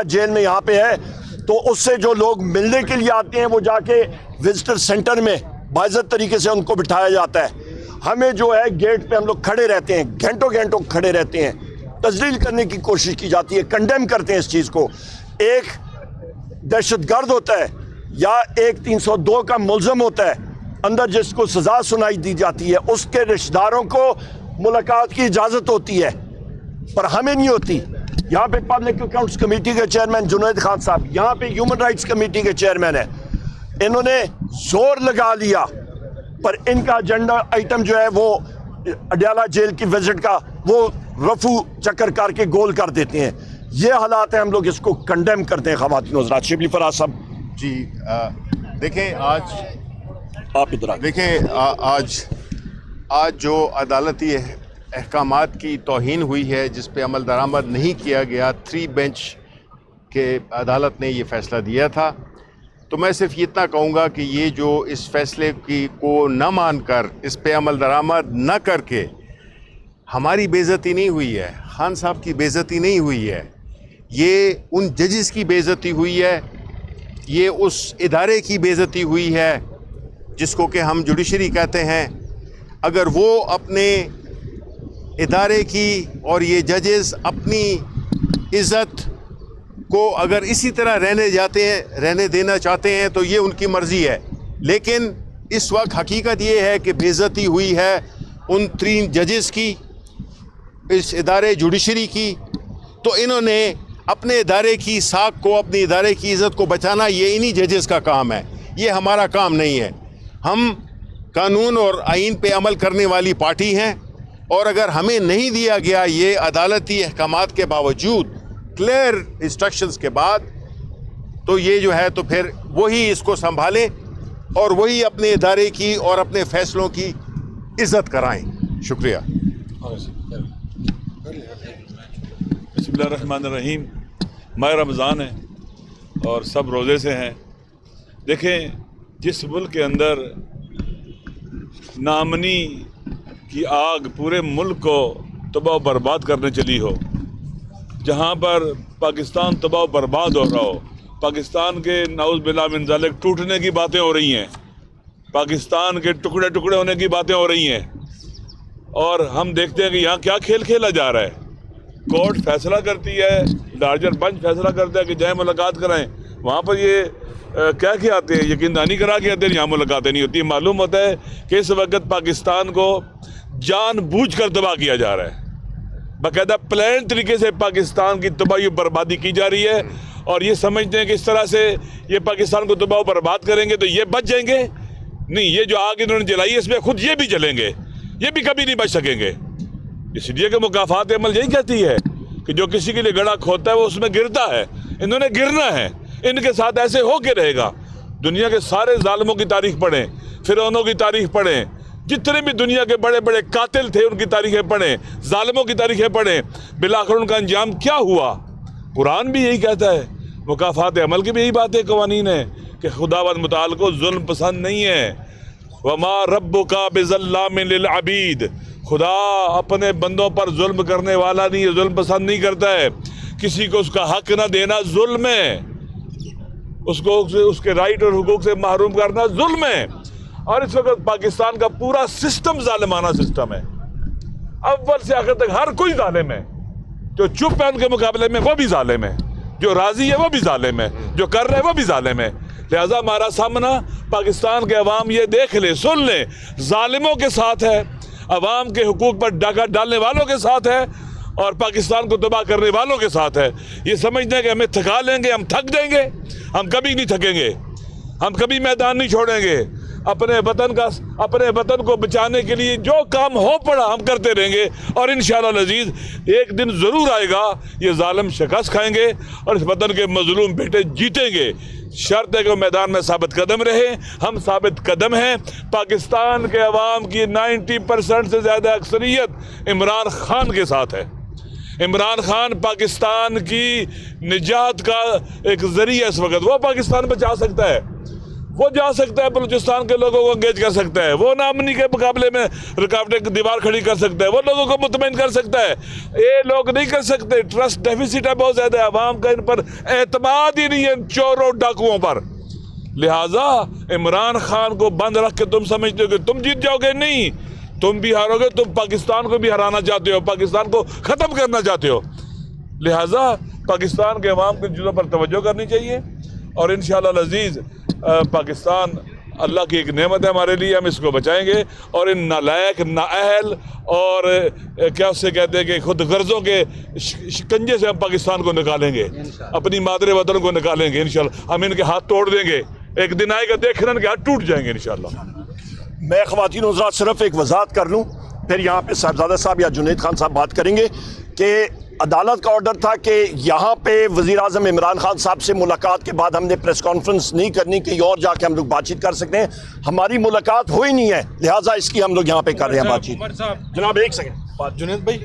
Jail में यहाँ पे है, तो उससे जो लोग मिलने के लिए आते हैं वो जाके विजिटर सेंटर में बाइज्जत तरीके से उनको बिठाया जाता है। हमें जो है गेट पे हम लोग खड़े रहते हैं, घंटों घंटों खड़े रहते हैं, तजलील करने की कोशिश की जाती है, कंडेम करते हैं इस चीज़ को। एक दहशतगर्द होता है या एक 302 का मुलजम होता है, अंदर जिसको सजा सुनाई दी जाती है, उसके रिश्तेदारों को मुलाकात की इजाज़त होती है, पर हमें नहीं होती। यहाँ पे पब्लिक अकाउंट्स कमेटी के चेयरमैन जुनैद खान साहब, यहाँ पे ह्यूमन राइट्स कमेटी के चेयरमैन है, इन्होंने जोर लगा लिया, पर इनका एजेंडा आइटम जो है वो अडयाला जेल की विजिट का वो रफू चक्कर करके गोल कर देते हैं। ये हालात है, हम लोग इसको कंडेम करते हैं। ख़वातीन हज़रात, शिबली फराज साहब जी देखें, आज आप इधर देखें, आज जो अदालती अहकामात की तौहीन हुई है, जिस पे अमल दरामद नहीं किया गया, 3 बेंच के अदालत ने ये फ़ैसला दिया था, तो मैं सिर्फ इतना कहूँगा कि ये जो इस फैसले की को न मानकर, इस पे अमल दरामद न करके हमारी बेइज्जती नहीं हुई है, खान साहब की बेइज्जती नहीं हुई है, ये उन जजेस की बेइज्जती हुई है, ये उस इदारे की बेइज्जती हुई है जिसको कि हम जुडिशरी कहते हैं। अगर वो अपने इदारे की और ये जजेस अपनी इज़्ज़त को अगर इसी तरह रहने देना चाहते हैं तो ये उनकी मर्ज़ी है, लेकिन इस वक्त हकीकत ये है कि बेइज्जती हुई है उन 3 जजेस की, इस इदारे जुडिशरी की। तो इन्होंने अपने इदारे की साख को, अपने इदारे की इज़्ज़त को बचाना ये इन्हीं जजेस का काम है, ये हमारा काम नहीं है। हम कानून और आइन पे अमल करने वाली पार्टी हैं, और अगर हमें नहीं दिया गया ये अदालती अहकामात के बावजूद, क्लियर इंस्ट्रक्शंस के बाद, तो ये जो है तो फिर वही इसको संभालें और वही अपने इदारे की और अपने फैसलों की इज़्ज़त कराएं। शुक्रिया। बिस्मिल्लाहिर्रहमानिर्रहीम। माह रमज़ान है और सब रोज़े से हैं। देखें, जिस मुल्क के अंदर नामनी की आग पूरे मुल्क को तबाह बर्बाद करने चली हो, जहाँ पर पाकिस्तान तबाह बर्बाद हो रहा हो, पाकिस्तान के नाउज़ बिल्लाह मिन ज़ालिक टूटने की बातें हो रही हैं, पाकिस्तान के टुकड़े टुकड़े होने की बातें हो रही हैं, और हम देखते हैं कि यहाँ क्या खेल खेला जा रहा है। कोर्ट फैसला करती है, लार्जर बेंच फैसला करता है कि जाए मुलाकात कराएं, वहाँ पर ये क्या क्या आते हैं, यकीनदानी करा के आते हैं, यहाँ मुलाकातें नहीं होती। मालूम होता है कि इस वक्त पाकिस्तान को जानबूझकर तबाह किया जा रहा है, बाकायदा प्लान तरीके से पाकिस्तान की तबाही बर्बादी की जा रही है, और ये समझते हैं कि इस तरह से ये पाकिस्तान को तबाह बर्बाद करेंगे तो ये बच जाएंगे। नहीं, ये जो आग इन्होंने जलाई है इसमें खुद ये भी जलेंगे, ये भी कभी नहीं बच सकेंगे। इसलिए कि मुकाफात अमल यही कहती है कि जो किसी के लिए गड़ा खोदता है वो उसमें गिरता है। इन्होंने गिरना है, इनके साथ ऐसे हो के रहेगा। दुनिया के सारे जालिमों की तारीख पढ़ें, फिरौनों की तारीख पढ़ें, जितने भी दुनिया के बड़े बड़े कातिल थे उनकी तारीखें पढ़ें, जालिमों की तारीखें पढ़ें, बिलाखिर उनका अंजाम क्या हुआ। कुरान भी यही कहता है, मुकाफात अमल की भी यही बात है, कवानीन है कि खुदावंद मुताल को जुल्म पसंद नहीं है। वमा रब्बुका बिज़ल्लामिन लिल अबीद, खुदा अपने बंदों पर जुल्म करने वाला नहीं है, जुल्म पसंद नहीं करता है। किसी को उसका हक ना देना जुल्म है, उसको उसके राइट और हुकूक से महरूम करना जुल्म है। और इस वक्त पाकिस्तान का पूरा सिस्टम जालिमाना सिस्टम है, अव्वल से आखिर तक हर कोई जालिम है। जो चुप है उनके मुकाबले में वो भी जालिम है, जो राजी है वो भी जालिम है, जो कर रहे हैं वो भी जालिम है। लिहाजा हमारा सामना पाकिस्तान के अवाम ये देख ले, सुन ले, जालिमों के साथ है, अवाम के हुकूक पर डाका डालने वालों के साथ है, और पाकिस्तान को तबाह करने वालों के साथ है। ये समझते हैं कि हमें थका लेंगे, हम थक देंगे, हम कभी नहीं थकेंगे, हम कभी मैदान नहीं छोड़ेंगे। अपने वतन को बचाने के लिए जो काम हो पड़ा हम करते रहेंगे, और इंशाअल्लाह अज़ीज़ एक दिन ज़रूर आएगा ये जालिम शिकस्त खाएंगे और इस वतन के मजलूम बेटे जीतेंगे। शर्त है कि मैदान में साबित कदम रहे। हम साबित कदम हैं। पाकिस्तान के अवाम की 90% से ज़्यादा अक्सरियत इमरान खान के साथ है। इमरान खान पाकिस्तान की निजात का एक ज़रिया इस वक्त, वो पाकिस्तान बचा सकता है। वो जा सकता है, बलूचिस्तान के लोगों को एंगेज कर सकता है, वो नामनी के मुकाबले में रुकावटें की दीवार खड़ी कर सकता है, वो लोगों को मुतमईन कर सकता है। ये लोग नहीं कर सकते। ट्रस्ट डेफिसिट है बहुत ज़्यादा, अवाम का इन पर एतमाद ही नहीं है, चोरों डाकुओं पर। लिहाजा इमरान खान को बंद रख के तुम समझते हो कि तुम जीत जाओगे, नहीं, तुम भी हारोगे। तुम पाकिस्तान को भी हराना चाहते हो, पाकिस्तान को ख़त्म करना चाहते हो। लिहाजा पाकिस्तान के अवाम की चीज़ों पर तवज्जो करनी चाहिए और इंशाअल्लाह अज़ीज़ पाकिस्तान अल्लाह की एक नेमत है हमारे लिए, हम इसको बचाएंगे और इन नालायक, नाअहल और क्या उससे कहते हैं कि खुद गर्जों के शिकंजे से हम पाकिस्तान को निकालेंगे, अपनी मादरे वतन को निकालेंगे इंशाअल्लाह। हम इनके हाथ तोड़ देंगे, एक दिन आएगा देखना इनके हाथ टूट जाएंगे इंशाअल्लाह। मैं ख़वातीन हज़रात सिर्फ एक वजाहत कर लूँ, फिर यहाँ पे साहिबजादा साहब या जुनैद खान साहब बात करेंगे कि अदालत का ऑर्डर था कि यहाँ पे वज़ीर आज़म इमरान खान साहब से मुलाकात के बाद हमने प्रेस कॉन्फ्रेंस नहीं करनी, कहीं और जाके हम लोग बातचीत कर सकते हैं। हमारी मुलाकात हो ही नहीं है, लिहाजा इसकी हम लोग यहाँ पे कर रहे हैं बातचीत। जनाब एक सेकंड, जुनैद भाई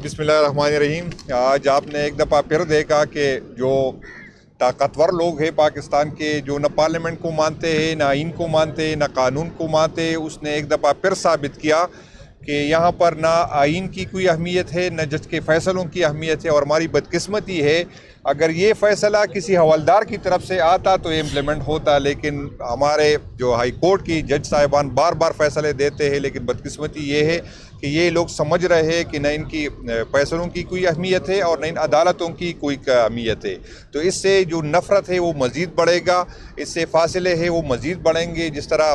बिस्मिल्लाहिर्रहमानिर्रहीम। आज आपने एक दफ़ा फिर देखा कि जो ताकतवर लोग हैं पाकिस्तान के, जो न पार्लियामेंट को मानते हैं, न आइन को मानते हैं, न कानून को मानते हैं, उसने एक दफ़ा फिर साबित किया कि यहाँ पर ना आइन की कोई अहमियत है, न जज के फ़ैसलों की अहमियत है। और हमारी बदकिस्मती है, अगर ये फ़ैसला किसी हवलदार की तरफ से आता तो ये इम्प्लीमेंट होता, लेकिन हमारे जो हाई कोर्ट की जज साहिबान बार बार फ़ैसले देते हैं। लेकिन बदकिस्मती ये है कि ये लोग समझ रहे हैं कि न इनकी फैसलों की कोई अहमियत है और न इन अदालतों की कोई अहमियत है। तो इससे जो नफ़रत है वो मज़ीद बढ़ेगा, इससे फासले है वो मज़ीद बढ़ेंगे। जिस तरह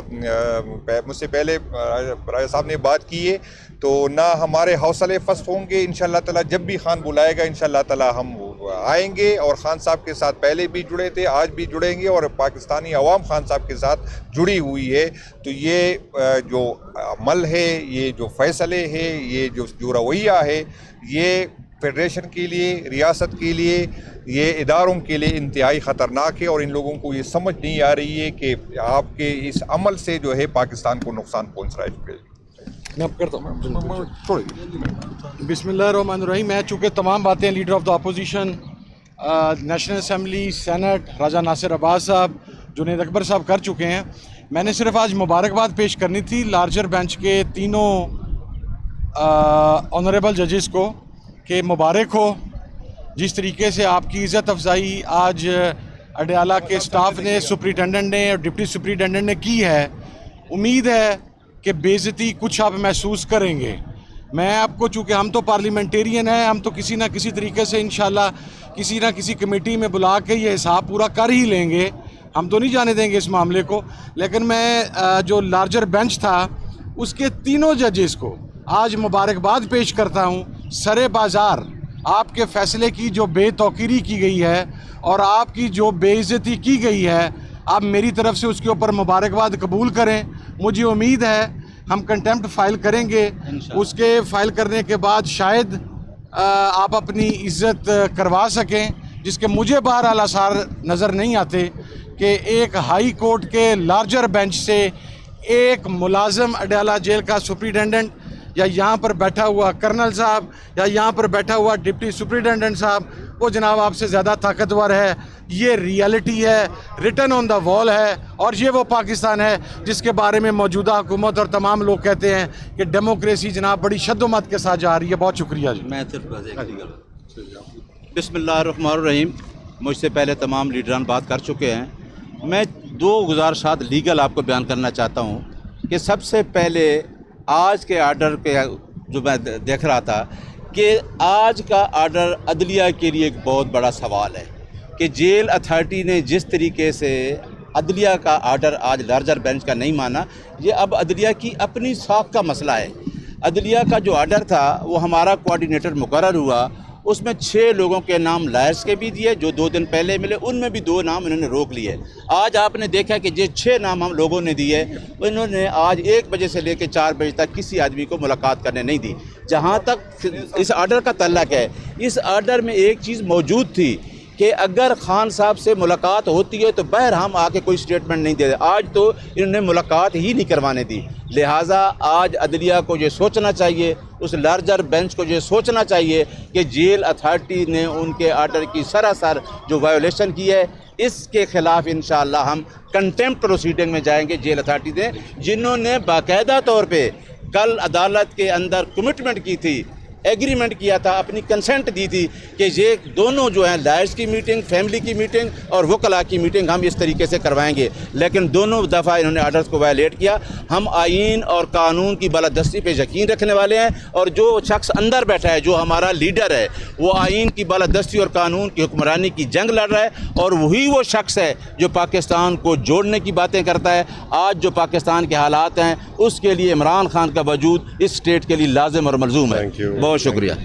मुझसे पहले राजा साहब ने बात की है, तो ना हमारे हौसले फस्त होंगे। इंशाअल्लाह ताला जब भी खान बुलाएगा इंशाअल्लाह ताला हम आएंगे। और खान साहब के साथ पहले भी जुड़े थे, आज भी जुड़ेंगे और पाकिस्तानी अवाम खान साहब के साथ जुड़ी हुई है। तो ये जो अमल है, ये जो फ़ैसले है, ये जो रवैया है, ये फेडरेशन के लिए, रियासत के लिए, ये इदारों के लिए इंतहाई ख़तरनाक है। और इन लोगों को ये समझ नहीं आ रही है कि आपके इस अमल से जो है पाकिस्तान को नुकसान पहुँच रहा है। मैं अब करता हूँ बिस्मिल्लाहिर्रहमानिर्रहीम। मैं चूँकि तमाम बातें leader of the opposition, national assembly, senate, Raja Nasir Abbas साहब, जुनैद अकबर साहब कर चुके हैं, मैंने सिर्फ आज मुबारकबाद पेश करनी थी लार्जर बेंच के तीनों ऑनरेबल जजेस को कि मुबारक हो। जिस तरीके से आपकी इज़्ज़त अफजाई आज अडयाला के स्टाफ ने, सुपरिटेंडेंट ने और डिप्टी सुपरिटेंडेंट ने की है, उम्मीद है कि बेइज्जती कुछ आप महसूस करेंगे। मैं आपको, चूँकि हम तो पार्लियामेंटेरियन हैं, हम तो किसी ना किसी तरीके से इंशाल्लाह किसी ना किसी कमेटी में बुला के ये हिसाब पूरा कर ही लेंगे, हम तो नहीं जाने देंगे इस मामले को। लेकिन मैं जो लार्जर बेंच था उसके तीनों जजेस को आज मुबारकबाद पेश करता हूँ। सरे बाज़ार आपके फ़ैसले की जो बेतौकीरी की गई है और आपकी जो बेइज्जती की गई है, आप मेरी तरफ से उसके ऊपर मुबारकबाद कबूल करें। मुझे उम्मीद है हम कंटेम्प्ट फ़ाइल करेंगे, उसके फ़ाइल करने के बाद शायद आप अपनी इज़्ज़त करवा सकें, जिसके मुझे बहरहाल आसार नज़र नहीं आते कि एक हाई कोर्ट के लार्जर बेंच से एक मुलाजिम अडयाला जेल का सुपरिटेंडेंट या यहाँ पर बैठा हुआ कर्नल साहब या यहाँ पर बैठा हुआ डिप्टी सुपरिटेंडेंट साहब, वो जनाब आपसे ज़्यादा ताकतवर है। ये रियलिटी है, रिटन ऑन द वॉल है। और ये वो पाकिस्तान है जिसके बारे में मौजूदा हुकूमत और तमाम लोग कहते हैं कि डेमोक्रेसी जनाब बड़ी शद्दोमत के साथ जा रही है। बहुत शुक्रिया जी। मैं बिस्मिल्लाहिर्रहमानिर्रहीम। मुझसे पहले तमाम लीडरान बात कर चुके हैं। मैं दो गुजारिशात लीगल आपको बयान करना चाहता हूँ कि सबसे पहले आज के आर्डर के जो मैं देख रहा था कि आज का आर्डर अदलिया के लिए एक बहुत बड़ा सवाल है कि जेल अथॉरिटी ने जिस तरीके से अदलिया का आर्डर आज लार्जर बेंच का नहीं माना, ये अब अदलिया की अपनी साख का मसला है। अदलिया का जो आर्डर था वो हमारा कोऑर्डिनेटर मुकर्रर हुआ, उसमें 6 लोगों के नाम लायर्स के भी दिए जो 2 दिन पहले मिले, उनमें भी 2 नाम इन्होंने रोक लिए। आज आपने देखा कि जो 6 नाम हम लोगों ने दिए, इन्होंने आज 1 बजे से लेकर 4 बजे तक किसी आदमी को मुलाकात करने नहीं दी। जहाँ तक इस आर्डर का तल्लक है, इस आर्डर में एक चीज़ मौजूद थी कि अगर खान साहब से मुलाकात होती है तो बहर हम आके कोई स्टेटमेंट नहीं देते। आज तो इन्होंने मुलाकात ही नहीं करवाने दी। लिहाजा आज अदलिया को ये सोचना चाहिए, उस लार्जर बेंच को ये सोचना चाहिए कि जेल अथॉरिटी ने उनके आर्डर की सरासर जो वायोलेशन की है, इसके ख़िलाफ़ इंशाअल्लाह हम कंटेम्प्ट प्रोसीडिंग में जाएंगे। जेल अथॉरिटी ने जिन्होंने बाकायदा तौर पे कल अदालत के अंदर कमिटमेंट की थी, एग्रीमेंट किया था, अपनी कंसेंट दी थी कि ये दोनों जो हैं लायर्स की मीटिंग, फैमिली की मीटिंग और वकला की मीटिंग हम इस तरीके से करवाएंगे, लेकिन दोनों दफ़ा इन्होंने आर्डर्स को वायलेट किया। हम आइन और कानून की बालादस्ती पे यकीन रखने वाले हैं और जो शख्स अंदर बैठा है, जो हमारा लीडर है, वो आइन की बालादस्ती और कानून की हुक्मरानी की जंग लड़ रहा है और वही वो शख्स है जो पाकिस्तान को जोड़ने की बातें करता है। आज जो पाकिस्तान के हालात हैं उसके लिए इमरान खान का वजूद इस स्टेट के लिए लाजिम और मलजूम है। बहुत शुक्रिया।